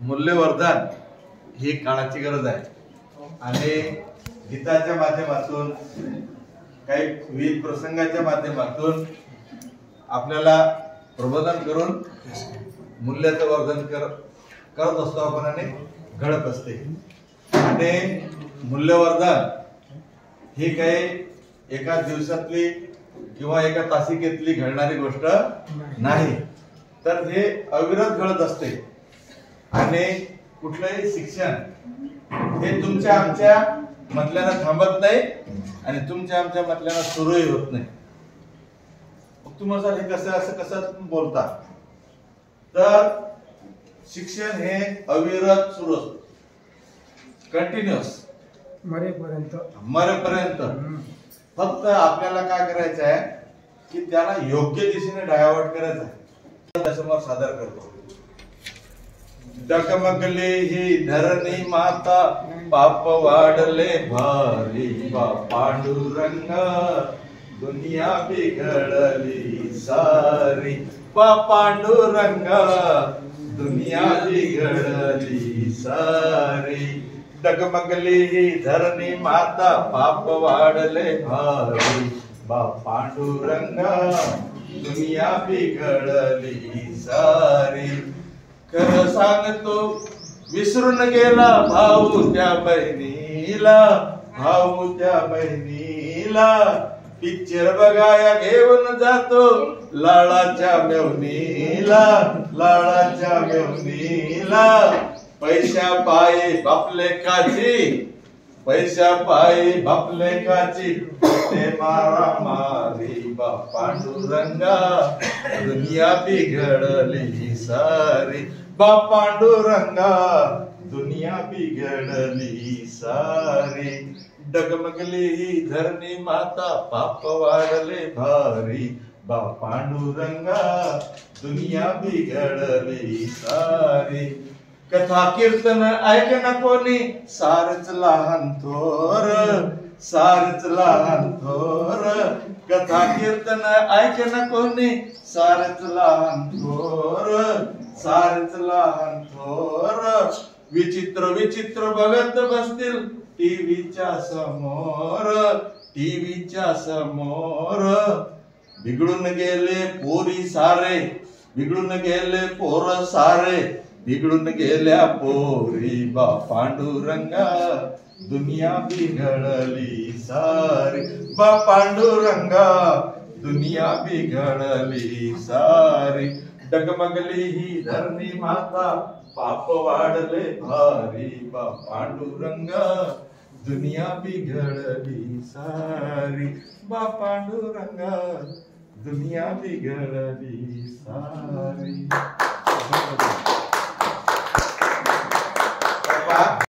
मूल्यवर्धन ही काळाची गरज आहे आणि गीताच्या माध्यमातून काही विविध प्रसंगाच्या माध्यमातून आपल्याला प्रबोधन करून मूल्याचं वर्धन करत असतो आपण आणि घडत असते। आणि मूल्यवर्धन ही काही एका दिवसातली किंवा एका तासिकेतली घडणारी गोष्ट नाही, तर हे अविरत घडत असते। आणि कुठलंही शिक्षण हे तुमच्या आमच्या म्हटल्यानं थांबत नाही आणि तुमच्या आमच्या म्हटल्यानं सुरूही होत नाही। तुम्हाला हे कसं तुम्ही बोलता, तर शिक्षण हे अविरत सुरू असतं, कंटिन्युअस मरेपर्यंत। फक्त आपल्याला काय करायचं आहे की त्याला योग्य दिशेने डायव्हर्ट करायचं आहे। त्यासमोर सादर करतो। डगमगली ही धरणी माता, पाप वाढले भारी बा पांडुरंग, दुनिया बिघडली सारी बा पांडुरंग, दुनिया बिघडली सारी। डगमगली ही धरणी माता, पाप वाढले भारी बा पांडुरंग, दुनिया बिघडली सारी। खरं सांगतो विसरून गेला भाऊ त्या बहिणीला, भाऊ त्या बहिणीला। पिक्चर बघाया घेऊन जातो लाळाच्या मेवणीला, लाळाच्या मेवणीला। पैशा पायी बापलेकाची, पैशा पायी बापलेकाची ते मारा मारी बा पांडुरंगा, दुनिया बिघडली सारी बा पांडुरंगा, दुनिया बिघडली सारी। डगमगली ही धरणी माता, पाप वाढले भारी बा पांडुरंगा, दुनिया बिघडली सारी। कथा कीर्तन ऐक न कोणी, सारच लहान थोर, सारच लहान थोर। कथा कीर्तन ऐक न कोणी, सारच लहान थोर, सारच लहान थोर। विचित्र विचित्र बघत बसतील टीव्हीच्या समोर, टीव्हीच्या समोर। बिघडून गेले पोरी सारे, बिघडून गेले पोर सारे, बिघडून गेल्या पोरी बा पांडुरंगा, दुनिया बिघडली सारी बा पांडुरंगा, दुनिया बिघडली सारी। डगमगली ही धरणी माता, पाप वाढले भारी बा पांडुरंगा, दुनिया बिघडली सारी बा पांडुरंगा, दुनिया बिघडली सारी।